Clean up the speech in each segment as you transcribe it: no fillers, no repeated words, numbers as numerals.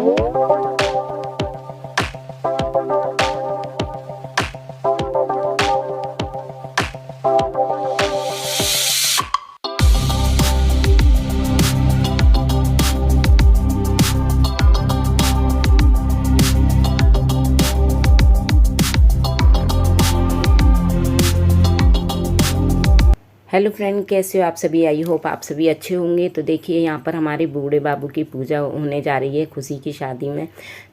Hello friend, कैसे हो आप सभी। आई होप आप सभी अच्छे होंगे। तो देखिए यहाँ पर हमारे बूढ़े बाबू की पूजा होने जा रही है खुशी की शादी में।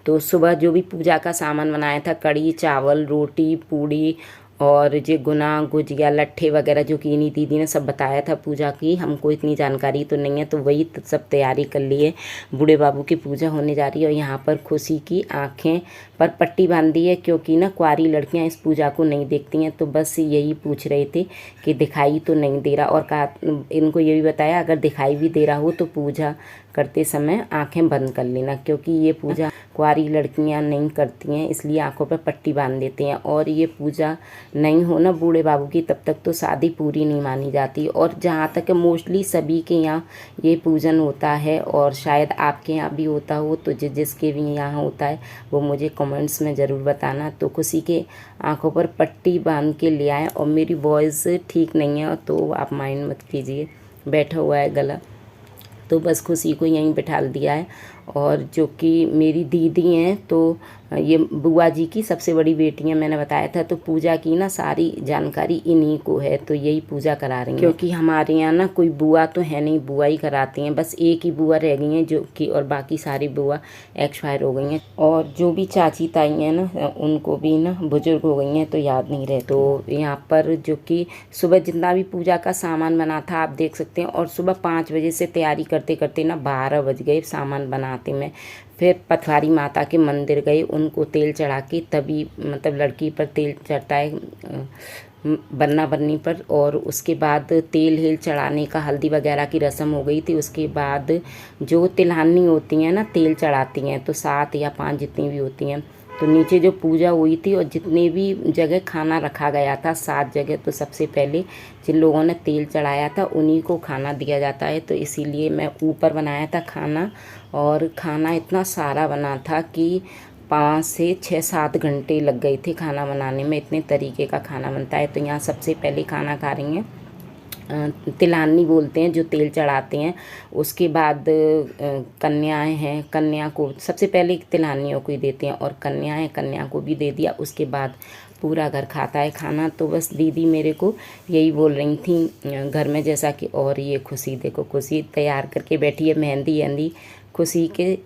तो सुबह जो भी पूजा का सामान बनाया था, कड़ी चावल रोटी पूड़ी और ये गुना गुजिया लट्ठे वगैरह जो कीनी दीदी ने सब बताया था पूजा की, हमको इतनी जानकारी तो नहीं है, तो वही सब तैयारी कर लिए। बूढ़े बाबू की पूजा होने जा रही है और यहाँ पर खुशी की आंखें पर पट्टी बांधी है, क्योंकि ना कुंवारी लड़कियाँ इस पूजा को नहीं देखती हैं। तो बस यही पूछ रहे थे कि दिखाई तो नहीं दे रहा, और कहा इनको ये भी बताया अगर दिखाई भी दे रहा हो तो पूजा करते समय आंखें बंद कर लेना, क्योंकि ये पूजा कुंवारी लड़कियां नहीं करती हैं, इसलिए आंखों पर पट्टी बांध देते हैं। और ये पूजा नहीं हो ना बूढ़े बाबू की, तब तक तो शादी पूरी नहीं मानी जाती। और जहाँ तक मोस्टली सभी के यहाँ ये पूजन होता है, और शायद आपके यहाँ भी होता हो, तो जिसके भी यहाँ होता है वो मुझे कमेंट्स में ज़रूर बताना। तो खुशी के आंखों पर पट्टी बांध के ले आए, और मेरी वॉइस ठीक नहीं है तो आप माइंड मत कीजिए, बैठा हुआ है गला, तो बस खुशी को यहीं बिठा दिया है। और जो कि मेरी दीदी हैं, तो ये बुआ जी की सबसे बड़ी बेटी हैं, मैंने बताया था। तो पूजा की ना सारी जानकारी इन्हीं को है, तो यही पूजा करा रही हैं, क्योंकि हमारे यहाँ ना कोई बुआ तो है नहीं, बुआ ही कराती हैं। बस एक ही बुआ रह गई हैं जो कि, और बाकी सारी बुआ एक्सपायर हो गई हैं। और जो भी चाची ताई हैं ना, उनको भी ना बुजुर्ग हो गई हैं, तो याद नहीं रहे। तो यहाँ पर जो कि सुबह जितना भी पूजा का सामान बना था आप देख सकते हैं, और सुबह 5 बजे से तैयारी करते करते ना 12 बज गए सामान बनाते में। फिर पथवारी माता के मंदिर गए, उनको तेल चढ़ा के, तभी मतलब लड़की पर तेल चढ़ता है बन्ना बन्नी पर, और उसके बाद तेल हेल चढ़ाने का हल्दी वगैरह की रस्म हो गई थी। उसके बाद जो तिलहनी होती हैं ना, तेल चढ़ाती हैं, तो 7 या 5 जितनी भी होती हैं। तो नीचे जो पूजा हुई थी और जितने भी जगह खाना रखा गया था, 7 जगह, तो सबसे पहले जिन लोगों ने तेल चढ़ाया था उन्हीं को खाना दिया जाता है। तो इसीलिए मैं ऊपर बनाया था खाना, और खाना इतना सारा बना था कि 5 से 6-7 घंटे लग गए थे खाना बनाने में, इतने तरीके का खाना बनता है। तो यहाँ सबसे पहले खाना खा रही हैं, तिलानी बोलते हैं जो तेल चढ़ाते हैं। उसके बाद कन्याएं हैं, कन्या को सबसे पहले तिलानियों को ही देते हैं, और कन्याएं कन्या को भी दे दिया। उसके बाद पूरा घर खाता है खाना। तो बस दीदी मेरे को यही बोल रही थी घर में, जैसा कि, और ये खुशी देखो, खुशी तैयार करके बैठी है, मेहंदी वहंदी खुशी के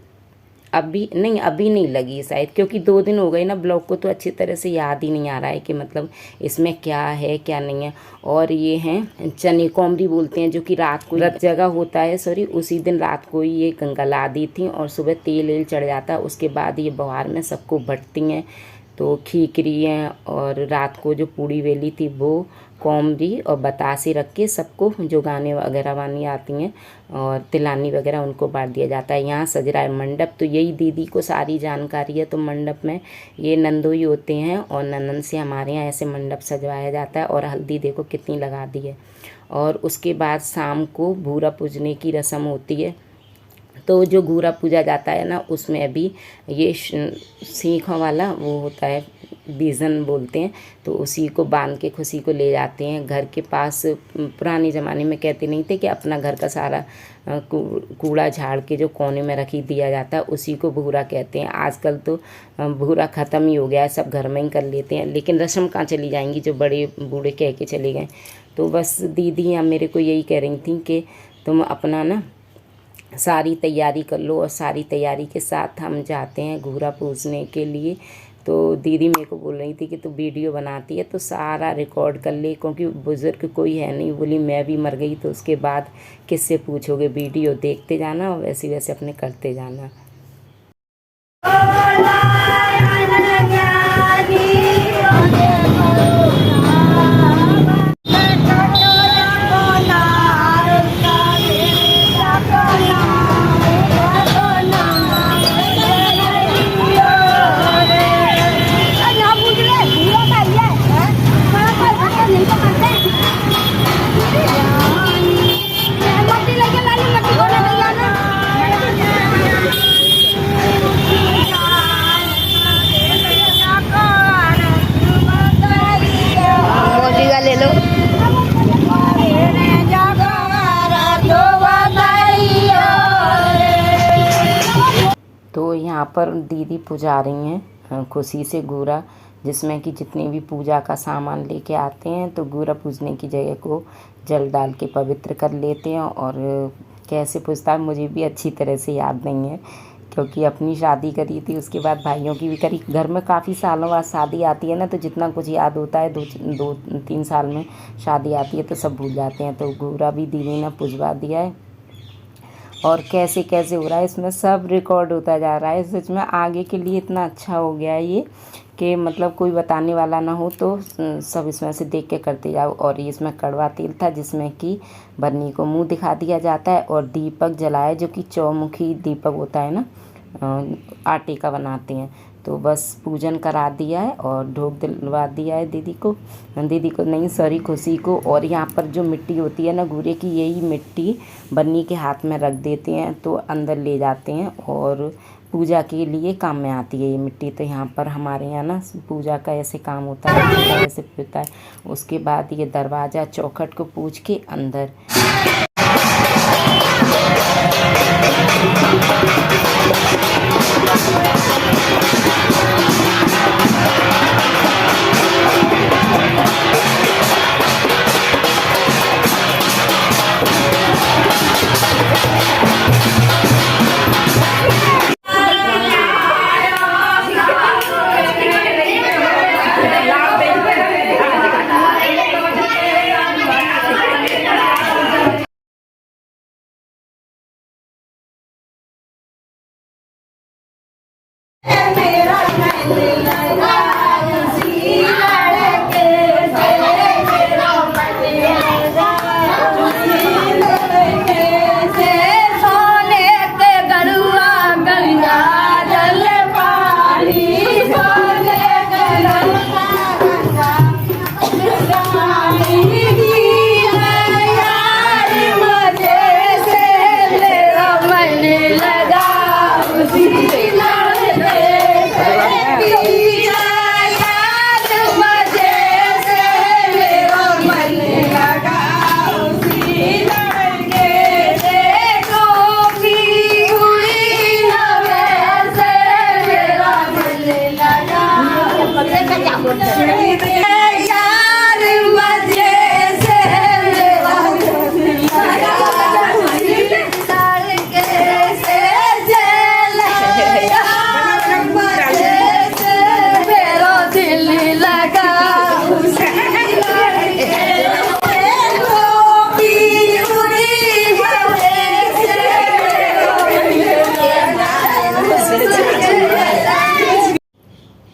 अभी नहीं लगी शायद, क्योंकि 2 दिन हो गए ना ब्लॉग को, तो अच्छी तरह से याद ही नहीं आ रहा है कि मतलब इसमें क्या है क्या नहीं है। और ये हैं चने कोमरी बोलते हैं, जो कि रात को व्रत जगह होता है, सॉरी उसी दिन रात को ही ये गंगा दी थी, और सुबह तेल वेल चढ़ जाता है। उसके बाद ये बहार में सबको बंटती हैं, तो खीकरी हैं, और रात को जो पूड़ी वेली थी वो कोमरी और बतासे रख के सबको, जो गाने वगैरह वानी आती हैं और तिलानी वगैरह, उनको बांट दिया जाता है। यहाँ सज रहा है मंडप, तो यही दीदी को सारी जानकारी है। तो मंडप में ये नंदोई होते हैं, और नंदन से हमारे यहाँ ऐसे मंडप सजवाया जाता है। और हल्दी देखो कितनी लगा दी है। और उसके बाद शाम को भूरा पूजने की रस्म होती है। तो जो घूरा पूजा जाता है ना, उसमें भी ये सीखों वाला वो होता है, बीजन बोलते हैं, तो उसी को बांध के खुशी को ले जाते हैं घर के पास। पुराने ज़माने में कहते नहीं थे कि अपना घर का सारा कूड़ा झाड़ के जो कोने में रखी दिया जाता है, उसी को भूरा कहते हैं। आजकल तो भूरा ख़त्म ही हो गया है, सब घर में ही कर लेते हैं, लेकिन रस्म कहाँ चली जाएंगी जो बड़े बूढ़े कह के चले गए। तो बस दीदी यहाँ मेरे को यही कह रही थी कि तुम अपना ना सारी तैयारी कर लो, और सारी तैयारी के साथ हम जाते हैं घूरा पूजने के लिए। तो दीदी मेरे को बोल रही थी कि तू वीडियो बनाती है तो सारा रिकॉर्ड कर ले, क्योंकि बुज़ुर्ग कोई है नहीं। बोली मैं भी मर गई तो उसके बाद किससे पूछोगे, वीडियो देखते जाना और वैसे वैसे अपने करते जाना। तो यहाँ पर दीदी पुजा रही हैं खुशी से गुरा, जिसमें कि जितने भी पूजा का सामान लेके आते हैं तो गुरा पूजने की जगह को जल डाल के पवित्र कर लेते हैं। और कैसे पूजता है मुझे भी अच्छी तरह से याद नहीं है, क्योंकि अपनी शादी करी थी, उसके बाद भाइयों की भी करी। घर में काफ़ी सालों बाद शादी आती है ना, तो जितना कुछ याद होता है 2-3 साल में शादी आती है तो सब भूल जाते हैं। तो गुरा भी दीदी ने पुजवा दिया है और कैसे कैसे हो रहा है इसमें सब रिकॉर्ड होता जा रहा है। सच में आगे के लिए इतना अच्छा हो गया है ये कि मतलब कोई बताने वाला ना हो, तो सब इसमें से देख के करते जाओ। और ये इसमें कड़वा तेल था जिसमें कि बन्नी को मुंह दिखा दिया जाता है और दीपक जलाए, जो कि चौमुखी दीपक होता है ना, आटे का बनाते हैं। तो बस पूजन करा दिया है और ढोक दिलवा दिया है दीदी को नहीं सॉरी खुशी को। और यहाँ पर जो मिट्टी होती है ना गुरे की, यही मिट्टी बन्नी के हाथ में रख देते हैं तो अंदर ले जाते हैं और पूजा के लिए काम में आती है ये मिट्टी। तो यहाँ पर हमारे यहाँ ना पूजा का ऐसे काम होता है, ऐसे होता है। उसके बाद ये दरवाज़ा चौखट को पूज के अंदर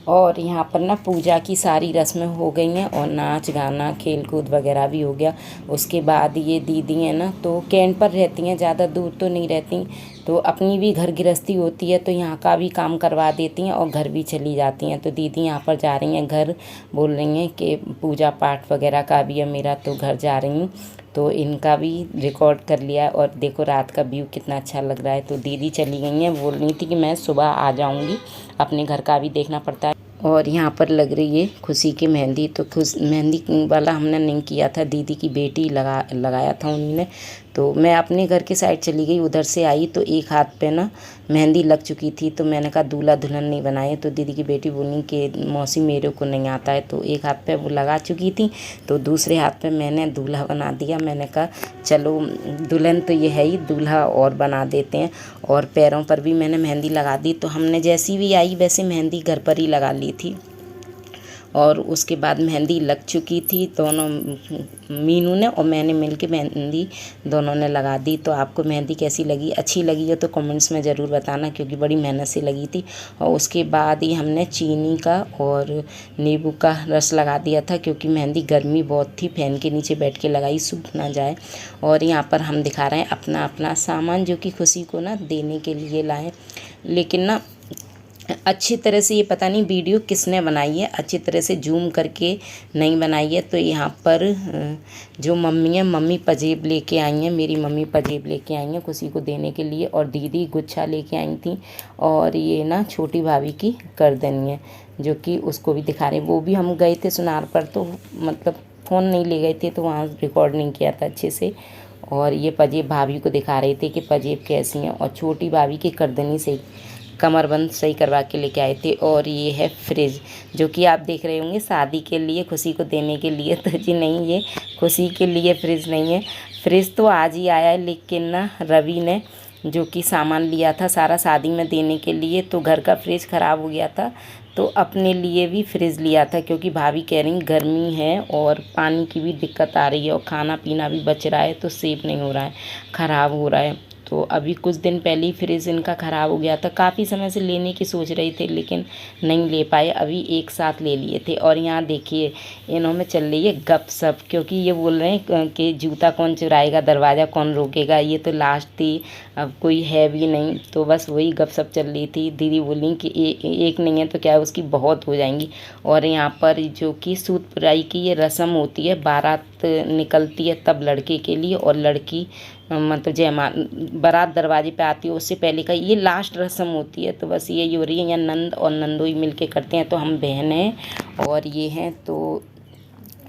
और यहाँ पर ना पूजा की सारी रस्में हो गई हैं और नाच गाना खेल कूद वगैरह भी हो गया। उसके बाद ये दीदी हैं ना तो कैंट पर रहती हैं, ज़्यादा दूर तो नहीं रहती, तो अपनी भी घर गृहस्थी होती है तो यहाँ का भी काम करवा देती हैं और घर भी चली जाती हैं। तो दीदी यहाँ पर जा रही हैं घर, बोल रही हैं कि पूजा पाठ वगैरह का भी है मेरा, तो घर जा रही हूँ। तो इनका भी रिकॉर्ड कर लिया है और देखो रात का व्यू कितना अच्छा लग रहा है। तो दीदी चली गई हैं, बोल रही थी कि मैं सुबह आ जाऊँगी, अपने घर का भी देखना पड़ता है। और यहाँ पर लग रही है खुशी की मेहंदी। तो मेहंदी वाला हमने नहीं किया था, दीदी की बेटी लगाया था उन्होंने। तो मैं अपने घर के साइड चली गई, उधर से आई तो एक हाथ पे ना मेहंदी लग चुकी थी। तो मैंने कहा दूल्हा दुल्हन नहीं बनाए, तो दीदी की बेटी बोली कि मौसी मेरे को नहीं आता है। तो एक हाथ पे वो लगा चुकी थी तो दूसरे हाथ पे मैंने दूल्हा बना दिया। मैंने कहा चलो दुल्हन तो ये है ही, दूल्हा और बना देते हैं। और पैरों पर भी मैंने मेहंदी लगा दी। तो हमने जैसी भी आई वैसे मेहंदी घर पर ही लगा ली थी। और उसके बाद मेहंदी लग चुकी थी, दोनों मीनू ने और मैंने मिलके मेहंदी दोनों ने लगा दी। तो आपको मेहंदी कैसी लगी, अच्छी लगी हो तो कमेंट्स में ज़रूर बताना, क्योंकि बड़ी मेहनत से लगी थी। और उसके बाद ही हमने चीनी का और नींबू का रस लगा दिया था, क्योंकि मेहंदी गर्मी बहुत थी, फैन के नीचे बैठ के लगाई, सूख ना जाए। और यहाँ पर हम दिखा रहे हैं अपना अपना सामान, जो कि खुशी को ना देने के लिए लाए। लेकिन ना अच्छी तरह से ये पता नहीं वीडियो किसने बनाई है, अच्छी तरह से जूम करके नहीं बनाई है। तो यहाँ पर जो मम्मी है, मम्मी पजेब लेके आई हैं, मेरी मम्मी पजेब लेके आई हैं खुशी को देने के लिए। और दीदी गुच्छा लेके आई थी। और ये ना छोटी भाभी की करदनी है, जो कि उसको भी दिखा रहे हैं। वो भी हम गए थे सुनार पर, तो मतलब फ़ोन नहीं ले गए थे तो वहाँ रिकॉर्ड नहीं किया था अच्छे से। और ये पजेब भाभी को दिखा रहे थे कि पजेब कैसी हैं, और छोटी भाभी की करदनी से कमरबंद सही करवा के लेके आए थे। और ये है फ्रिज, जो कि आप देख रहे होंगे शादी के लिए खुशी को देने के लिए। तो जी नहीं, ये खुशी के लिए फ्रिज नहीं है, फ्रिज तो आज ही आया है। लेकिन ना रवि ने जो कि सामान लिया था सारा शादी में देने के लिए, तो घर का फ्रिज ख़राब हो गया था, तो अपने लिए भी फ्रिज लिया था। क्योंकि भाभी कह रही गर्मी है और पानी की भी दिक्कत आ रही है और खाना पीना भी बच रहा है, तो सेफ नहीं हो रहा है, ख़राब हो रहा है। तो अभी कुछ दिन पहले ही फ्रिज इनका ख़राब हो गया था। काफ़ी समय से लेने की सोच रही थे लेकिन नहीं ले पाए, अभी एक साथ ले लिए थे। और यहाँ देखिए इन्हों में चल रही है गपशप, क्योंकि ये बोल रहे हैं कि जूता कौन चुराएगा, दरवाज़ा कौन रोकेगा। ये तो लास्ट थी, अब कोई है भी नहीं, तो बस वही गपशप चल रही थी। दीदी बोली कि एक नहीं है तो क्या है, उसकी बहुत हो जाएंगी। और यहाँ पर जो कि सूत पुराई की ये रस्म होती है, बारात निकलती है तब लड़के के लिए, और लड़की मतलब बारात दरवाजे पे आती है उससे पहले का ये लास्ट रस्म होती है। तो बस यही हो रही है, यहाँ नंद और नंदोई मिल के करते हैं। तो हम बहन हैं और ये हैं, तो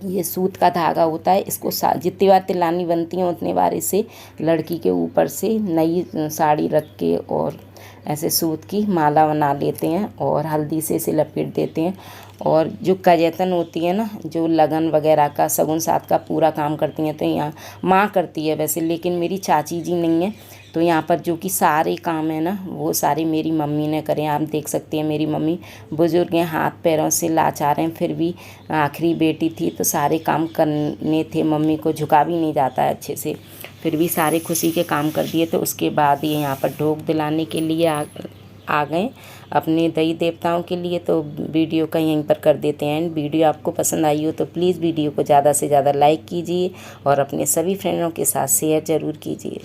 ये सूत का धागा होता है, इसको जितनी बार तिलानी बनती है उतनी बार इसे लड़की के ऊपर से नई साड़ी रख के और ऐसे सूत की माला बना लेते हैं और हल्दी से इसे लपेट देते हैं। और जो कजैतन होती है ना, जो लगन वगैरह का सगुन साथ का पूरा काम करती हैं, तो यहाँ माँ करती है वैसे, लेकिन मेरी चाची जी नहीं है। तो यहाँ पर जो कि सारे काम है ना, वो सारे मेरी मम्मी ने करे। आप देख सकते हैं मेरी मम्मी बुजुर्ग हैं, हाथ पैरों से लाचार हैं, फिर भी आखिरी बेटी थी तो सारे काम करने थे। मम्मी को झुका भी नहीं जाता है अच्छे से, फिर भी सारे खुशी के काम कर दिए। तो उसके बाद ये यहाँ पर ढोक दिलाने के लिए आ गए अपने देवी देवताओं के लिए। तो वीडियो का यहीं पर कर देते हैं एंड। वीडियो आपको पसंद आई हो तो प्लीज़ वीडियो को ज़्यादा से ज़्यादा लाइक कीजिए और अपने सभी फ्रेंडों के साथ शेयर ज़रूर कीजिए।